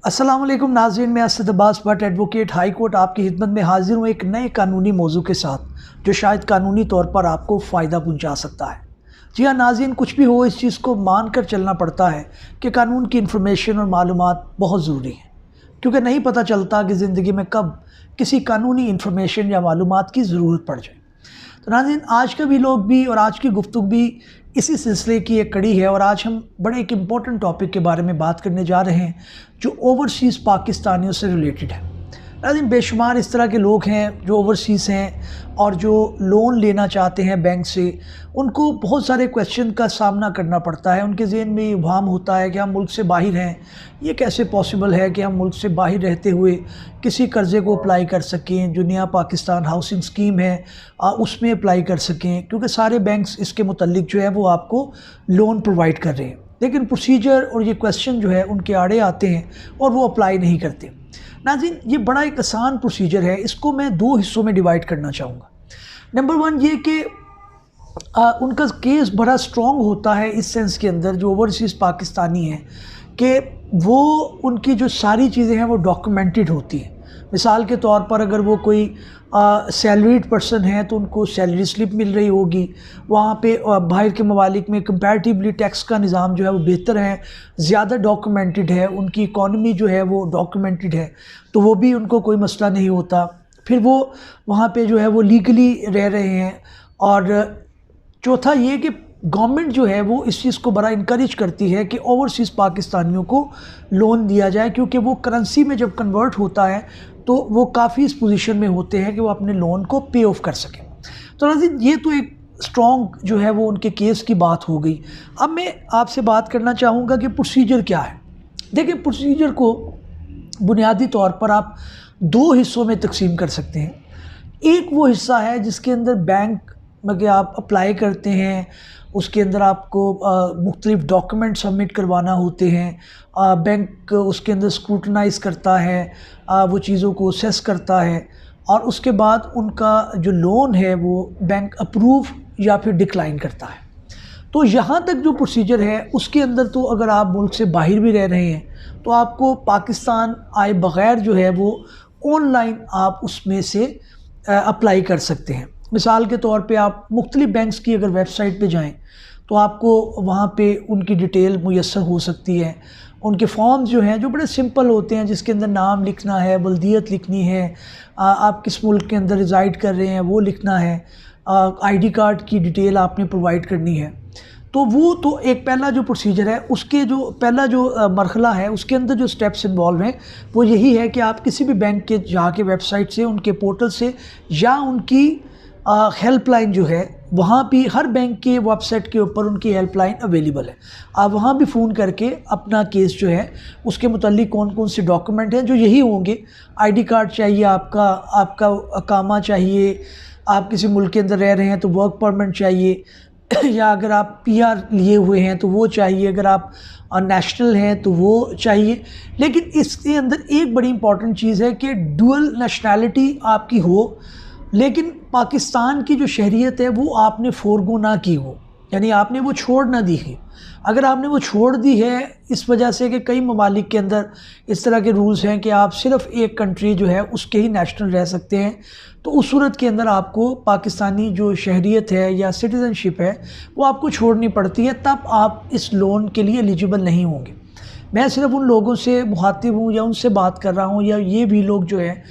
अस्सलाम वालेकुम नाज़रीन, मैं Asad Abbas Bhatt advocate high court आपकी खिदमत में हाजिर हूँ एक नए कानूनी मौजू के साथ जो शायद कानूनी तौर पर आपको फ़ायदा पहुँचा सकता है। जी हाँ नाज़रीन, कुछ भी हो इस चीज़ को मान कर चलना पड़ता है कि कानून की इन्फॉर्मेशन और मालूमात बहुत ज़रूरी है, क्योंकि नहीं पता चलता कि ज़िंदगी में कब किसी कानूनी इन्फॉर्मेशन या मालूमात की ज़रूरत पड़ जाए। तो नाज़रीन, आज का व्लॉग भी और आज की गुफ्तगू भी इसी सिलसिले की एक कड़ी है और आज हम बड़े एक इम्पॉर्टेंट टॉपिक के बारे में बात करने जा रहे हैं जो ओवरसीज़ पाकिस्तानियों से रिलेटेड है। नाज़रीन, बेशुमार इस तरह के लोग हैं जो ओवरसीज़ हैं और जो लोन लेना चाहते हैं बैंक से, उनको बहुत सारे क्वेश्चन का सामना करना पड़ता है। उनके ज़हन में ये इब्हाम होता है कि हम मुल्क से बाहर हैं, ये कैसे पॉसिबल है कि हम मुल्क से बाहर रहते हुए किसी कर्ज़े को अप्लाई कर सकें, जो नया पाकिस्तान हाउसिंग स्कीम है उसमें अप्लाई कर सकें, क्योंकि सारे बैंक्स इसके मुतल्लिक जो है वो आपको लोन प्रोवाइड कर रहे हैं। लेकिन प्रोसीजर और ये क्वेश्चन जो है उनके आड़े आते हैं और वो अप्लाई नहीं करते। नाज़रीन, ये बड़ा एक आसान प्रोसीजर है, इसको मैं दो हिस्सों में डिवाइड करना चाहूँगा। नंबर वन ये कि उनका केस बड़ा स्ट्रॉन्ग होता है इस सेंस के अंदर, जो ओवरसीज़ पाकिस्तानी हैं, कि वो उनकी जो सारी चीज़ें हैं वो डॉक्यूमेंटेड होती हैं। मिसाल के तौर पर अगर वो कोई सैलरीड पर्सन है तो उनको सैलरी स्लिप मिल रही होगी। वहाँ पे बाहर के ममालिक में कंपैरेटिवली टैक्स का निज़ाम जो है वो बेहतर है, ज़्यादा डॉक्यूमेंटेड है, उनकी इकॉनमी जो है वो डॉक्यूमेंटेड है, तो वो भी उनको कोई मसला नहीं होता। फिर वो वहाँ पे जो है वो लीगली रह रहे हैं। और चौथा ये कि गवर्नमेंट जो है वो इस चीज़ को बड़ा इनकरेज करती है कि ओवरसीज़ पाकिस्तानियों को लोन दिया जाए, क्योंकि वो करेंसी में जब कन्वर्ट होता है तो वो काफ़ी इस पोजीशन में होते हैं कि वो अपने लोन को पे ऑफ कर सकें। तो नाज़रीन, ये तो एक स्ट्रॉन्ग जो है वो उनके केस की बात हो गई। अब मैं आपसे बात करना चाहूँगा कि प्रोसीजर क्या है। देखिए, प्रोसीजर को बुनियादी तौर पर आप दो हिस्सों में तकसीम कर सकते हैं। एक वो हिस्सा है जिसके अंदर बैंक में कि आप अप्लाई करते हैं, उसके अंदर आपको मुख्तलिफ़ डॉक्यूमेंट सबमिट करवाना होते हैं। बैंक उसके अंदर स्क्रूटनाइज़ करता है, वो चीज़ों को असेस करता है और उसके बाद उनका जो लोन है वो बैंक अप्रूव या फिर डिक्लाइन करता है। तो यहाँ तक जो प्रोसीजर है उसके अंदर तो अगर आप मुल्क से बाहर भी रह रहे हैं तो आपको पाकिस्तान आए बग़ैर जो है वो ऑनलाइन आप उसमें से अप्लाई कर सकते हैं। मिसाल के तौर पे आप मुख्तलिफ़ बैंक्स की अगर वेबसाइट पे जाएं तो आपको वहाँ पे उनकी डिटेल मुयस्सर हो सकती है। उनके फॉर्म्स जो हैं जो बड़े सिंपल होते हैं, जिसके अंदर नाम लिखना है, बल्दियत लिखनी है, आप किस मुल्क के अंदर रिज़ाइड कर रहे हैं वो लिखना है, आईडी कार्ड की डिटेल आपने प्रोवाइड करनी है। तो वो तो एक पहला जो प्रोसीजर है, उसके जो पहला जो मरहला है उसके अंदर जो स्टेप्स इन्वॉल्व हैं वो यही है कि आप किसी भी बैंक के जाके वेबसाइट से, उनके पोर्टल से या उनकी हेल्पलाइन जो है, वहाँ भी हर बैंक के वेबसाइट के ऊपर उनकी हेल्पलाइन अवेलेबल है। आप वहाँ भी फ़ोन करके अपना केस जो है उसके मुतालिक कौन कौन से डॉक्यूमेंट हैं जो यही होंगे, आईडी कार्ड चाहिए आपका, आपका अकामा चाहिए, आप किसी मुल्क के अंदर रह रहे हैं तो वर्क परमिट चाहिए या अगर आप पीआर लिए हुए हैं तो वो चाहिए, अगर आप नेशनल हैं तो वो चाहिए। लेकिन इसके अंदर एक बड़ी इंपॉर्टेंट चीज़ है कि डुअल नेशनैलिटी आपकी हो, लेकिन पाकिस्तान की जो शहरियत है वो आपने फ़ोरगो ना की हो, यानी आपने वो छोड़ ना दी है। अगर आपने वो छोड़ दी है इस वजह से कि कई ममालिक के अंदर इस तरह के रूल्स हैं कि आप सिर्फ़ एक कंट्री जो है उसके ही नेशनल रह सकते हैं, तो उस सूरत के अंदर आपको पाकिस्तानी जो शहरियत है या सिटीज़नशिप है वो आपको छोड़नी पड़ती है, तब आप इस लोन के लिए एलिजिबल नहीं होंगे। मैं सिर्फ उन लोगों से मुखातिब हूँ या उनसे बात कर रहा हूँ, या ये भी लोग जो हैं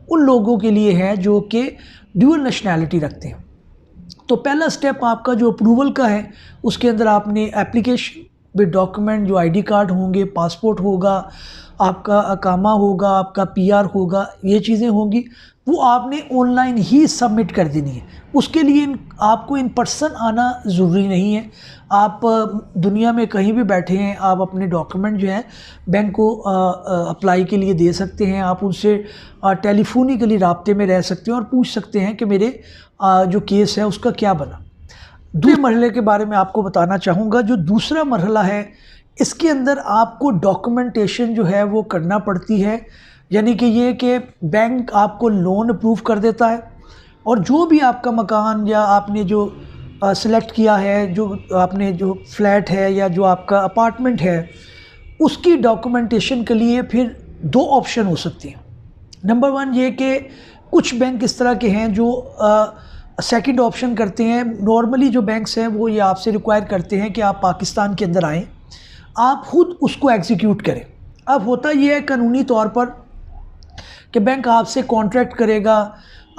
उन लोगों के लिए हैं जो कि ड्यूअल नेशनैलिटी रखते हैं। तो पहला स्टेप आपका जो अप्रूवल का है, उसके अंदर आपने एप्लीकेशन विद डॉक्यूमेंट, जो आईडी कार्ड होंगे, पासपोर्ट होगा, आपका अकामा होगा, आपका पीआर होगा, ये चीज़ें होंगी, वो आपने ऑनलाइन ही सबमिट कर देनी है। उसके लिए आपको इन पर्सन आना ज़रूरी नहीं है। आप दुनिया में कहीं भी बैठे हैं, आप अपने डॉक्यूमेंट जो हैं बैंक को अप्लाई के लिए दे सकते हैं। आप उनसे टेलीफोनिकली राब्ते में रह सकते हैं और पूछ सकते हैं कि मेरे जो केस है उसका क्या बना। दूसरे मरहले के बारे में आपको बताना चाहूँगा। जो दूसरा मरहला है, इसके अंदर आपको डॉक्यूमेंटेशन जो है वो करना पड़ती है, यानी कि ये कि बैंक आपको लोन अप्रूव कर देता है और जो भी आपका मकान या आपने जो सेलेक्ट किया है, जो आपने जो फ्लैट है या जो आपका अपार्टमेंट है, उसकी डॉक्यूमेंटेशन के लिए फिर दो ऑप्शन हो सकती हैं। नंबर वन ये कि कुछ बैंक इस तरह के हैं जो सेकंड ऑप्शन करते हैं। नॉर्मली जो बैंक्स हैं वो ये आपसे रिक्वायर करते हैं कि आप पाकिस्तान के अंदर आएँ, आप खुद उसको एग्जीक्यूट करें। अब होता ये है कानूनी तौर पर कि बैंक आपसे कॉन्ट्रैक्ट करेगा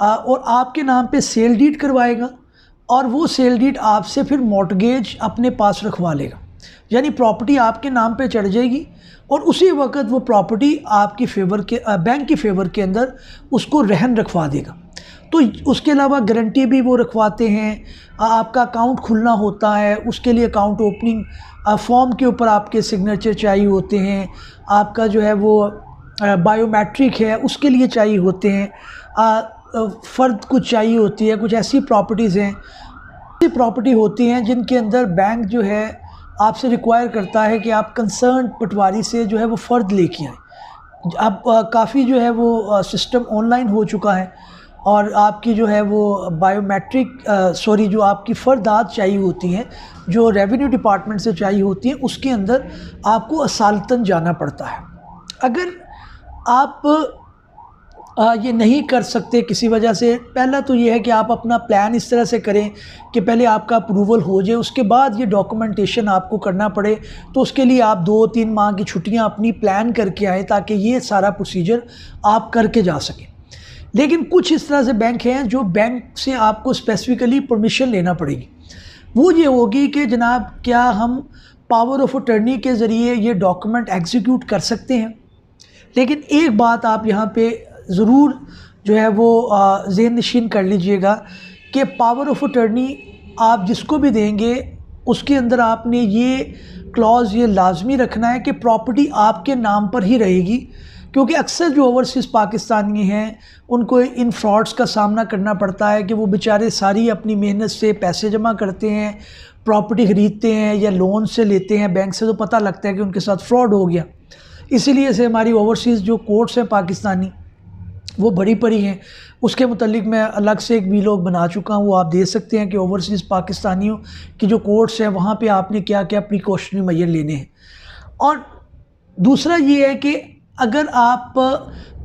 और आपके नाम पे सेल डीड करवाएगा और वो सेल डीड आपसे फिर मॉर्टगेज अपने पास रखवा लेगा, यानी प्रॉपर्टी आपके नाम पे चढ़ जाएगी और उसी वक्त वो प्रॉपर्टी आपकी फेवर के बैंक की फेवर के अंदर उसको रहन रखवा देगा। तो उसके अलावा गारंटी भी वो रखवाते हैं। आपका अकाउंट खुलना होता है, उसके लिए अकाउंट ओपनिंग फॉर्म के ऊपर आपके सिग्नेचर चाहिए होते हैं। आपका जो है वो बायोमेट्रिक है उसके लिए चाहिए होते हैं। फ़र्द कुछ चाहिए होती है। कुछ ऐसी प्रॉपर्टीज़ हैं, ऐसी प्रॉपर्टी होती हैं जिनके अंदर बैंक जो है आपसे रिक्वायर करता है कि आप कंसर्न पटवारी से जो है वो फ़र्द लेके आएँ। अब काफ़ी जो है वो सिस्टम ऑनलाइन हो चुका है और आपकी जो है वो बायोमेट्रिक जो आपकी फ़र्दात चाहिए होती हैं, जो रेवेन्यू डिपार्टमेंट से चाहिए होती हैं, उसके अंदर आपको असालतन जाना पड़ता है। अगर आप ये नहीं कर सकते किसी वजह से, पहला तो ये है कि आप अपना प्लान इस तरह से करें कि पहले आपका अप्रूवल हो जाए, उसके बाद ये डॉक्यूमेंटेशन आपको करना पड़े। तो उसके लिए आप 2-3 माह की छुट्टियां अपनी प्लान करके आएँ ताकि ये सारा प्रोसीजर आप करके जा सकें। लेकिन कुछ इस तरह से बैंक हैं जो बैंक से आपको स्पेसिफिकली परमिशन लेना पड़ेगी। वो ये होगी कि जनाब क्या हम पावर ऑफ अटर्नी के ज़रिए ये डॉक्यूमेंट एग्जीक्यूट कर सकते हैं। लेकिन एक बात आप यहाँ पे ज़रूर जो है वो ज़हन नशीन कर लीजिएगा कि पावर ऑफ अटर्नी आप जिसको भी देंगे उसके अंदर आपने ये क्लॉज़ ये लाजमी रखना है कि प्रॉपर्टी आपके नाम पर ही रहेगी, क्योंकि अक्सर जो ओवरसीज़ पाकिस्तानी हैं उनको इन फ्रॉड्स का सामना करना पड़ता है कि वो बेचारे सारी अपनी मेहनत से पैसे जमा करते हैं, प्रॉपर्टी ख़रीदते हैं या लोन से लेते हैं बैंक से, तो पता लगता है कि उनके साथ फ्रॉड हो गया। इसीलिए से हमारी ओवरसीज़ जो कोर्ट्स हैं पाकिस्तानी वो बड़ी पड़ी हैं। उसके मुतल्लिक मैं अलग से एक वीलॉग बना चुका हूँ, वो आप देख सकते हैं कि ओवरसीज़ पाकिस्तानियों की जो कोर्ट्स हैं वहाँ पे आपने क्या क्या प्रिकॉशनरी मेजर लेने हैं। और दूसरा ये है कि अगर आप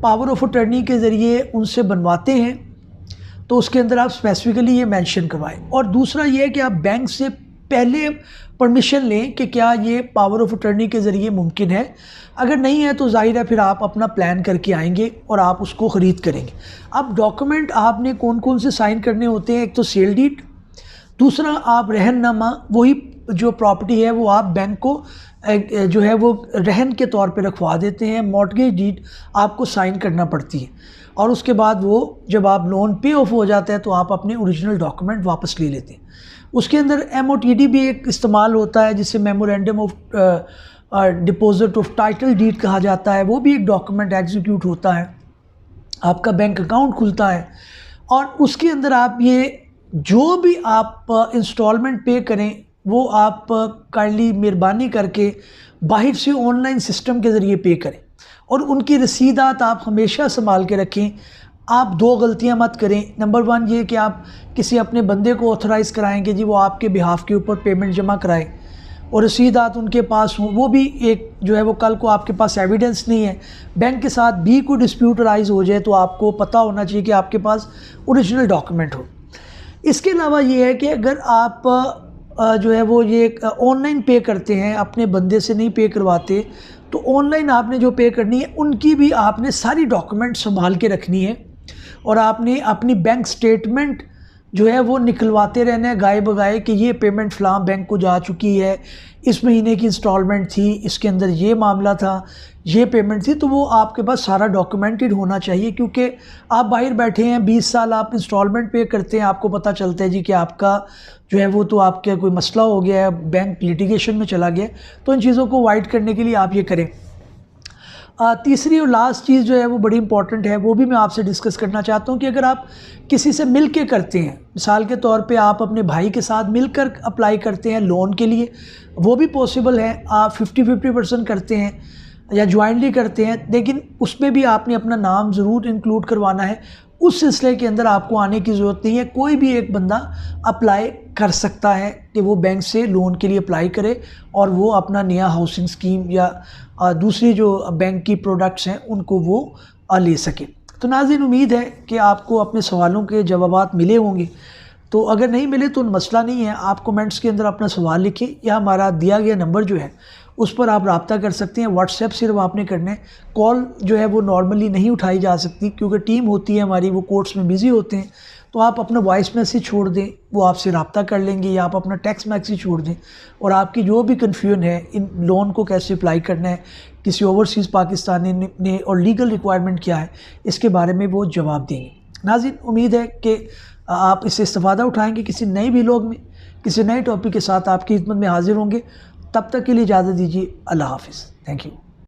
पावर ऑफ अटर्नी के ज़रिए उनसे बनवाते हैं तो उसके अंदर आप स्पेसिफिकली ये मेंशन करवाएं। और दूसरा ये है कि आप बैंक से पहले परमिशन लें कि क्या ये पावर ऑफ अटर्नी के ज़रिए मुमकिन है। अगर नहीं है तो जाहिर है फिर आप अपना प्लान करके आएंगे और आप उसको ख़रीद करेंगे। अब डॉक्यूमेंट आपने कौन कौन से साइन करने होते हैं, एक तो सेल डीड, दूसरा आप रहननामा, वही जो प्रॉपर्टी है वो आप बैंक को जो है वो रहन के तौर पे रखवा देते हैं। मॉर्टगेज डीड आपको साइन करना पड़ती है और उसके बाद वो जब आप लोन पे ऑफ हो जाता है तो आप अपने ओरिजिनल डॉक्यूमेंट वापस ले लेते हैं। उसके अंदर MOTD भी एक इस्तेमाल होता है जिसे memorandum of deposit of title deed कहा जाता है। वो भी एक डॉक्यूमेंट एग्जीक्यूट होता है, आपका बैंक अकाउंट खुलता है और उसके अंदर आप ये जो भी आप इंस्टॉलमेंट पे करें वो आप काइंडली मेहरबानी करके बाहर से ऑनलाइन सिस्टम के ज़रिए पे करें और उनकी रसीदात आप हमेशा संभाल के रखें। आप दो गलतियां मत करें। नंबर वन ये कि आप किसी अपने बंदे को ऑथराइज़ कराएंगे जी वो आपके बिहाफ के ऊपर पेमेंट जमा कराए और रसीदात उनके पास हों, वो भी एक जो है वो कल को आपके पास एविडेंस नहीं है, बैंक के साथ भी कोई डिस्प्यूट राइज हो जाए तो आपको पता होना चाहिए कि आपके पास ओरिजिनल डॉक्यूमेंट हो। इसके अलावा ये है कि अगर आप जो है वो ये ऑनलाइन पे करते हैं, अपने बंदे से नहीं पे करवाते, तो ऑनलाइन आपने जो पे करनी है उनकी भी आपने सारी डॉक्यूमेंट संभाल के रखनी है और आपने अपनी बैंक स्टेटमेंट जो है वो निकलवाते रहना है गाए बगाए कि ये पेमेंट फ़लाँ बैंक को जा चुकी है, इस महीने की इंस्टॉलमेंट थी, इसके अंदर ये मामला था, ये पेमेंट थी। तो वो आपके पास सारा डॉक्यूमेंटेड होना चाहिए, क्योंकि आप बाहर बैठे हैं 20 साल आप इंस्टॉलमेंट पे करते हैं, आपको पता चलता है जी कि आपका जो है वो तो आपका कोई मसला हो गया है, बैंक लिटिगेशन में चला गया। तो इन चीज़ों को अवॉइड करने के लिए आप ये करें। तीसरी और लास्ट चीज़ जो है वो बड़ी इंपॉर्टेंट है, वो भी मैं आपसे डिस्कस करना चाहता हूँ कि अगर आप किसी से मिल के करते हैं, मिसाल के तौर पे आप अपने भाई के साथ मिलकर अप्लाई करते हैं लोन के लिए, वो भी पॉसिबल है। आप 50-50% करते हैं या ज्वाइंटली करते हैं, लेकिन उसमें भी आपने अपना नाम ज़रूर इंक्लूड करवाना है उस सिलसिले के अंदर आपको आने की ज़रूरत नहीं है। कोई भी एक बंदा अप्लाई कर सकता है कि वो बैंक से लोन के लिए अप्लाई करे और वो अपना नया हाउसिंग स्कीम या दूसरी जो बैंक की प्रोडक्ट्स हैं उनको वो ले सके। तो नाज़रीन, उम्मीद है कि आपको अपने सवालों के जवाबात मिले होंगे। तो अगर नहीं मिले तो मसला नहीं है, आप कमेंट्स के अंदर अपना सवाल लिखें या हमारा दिया गया नंबर जो है उस पर आप रब्ता कर सकते हैं। व्हाट्सएप सिर्फ आपने करना है, कॉल जो है वो नॉर्मली नहीं उठाई जा सकती क्योंकि टीम होती है हमारी, वो कोर्ट्स में बिज़ी होते हैं। तो आप अपना वॉइस मैसेज छोड़ दें, वो आपसे रब्ता कर लेंगे, या आप अपना टेक्स्ट मैसेज छोड़ दें और आपकी जो भी कन्फ्यूजन है इन लोन को कैसे अप्लाई करना है, किसी ओवरसीज़ पाकिस्तानी ने और लीगल रिक्वायरमेंट क्या है, इसके बारे में वो जवाब देंगे। नाज़रीन, उम्मीद है कि आप इससे इस्तेफ़ादा उठाएँगे। किसी नए व्लॉग में किसी नए टॉपिक के साथ आपकी खिदमत में हाज़िर होंगे। तब तक के लिए इजाज़त दीजिए। अल्लाह हाफ़िज़। Thank you.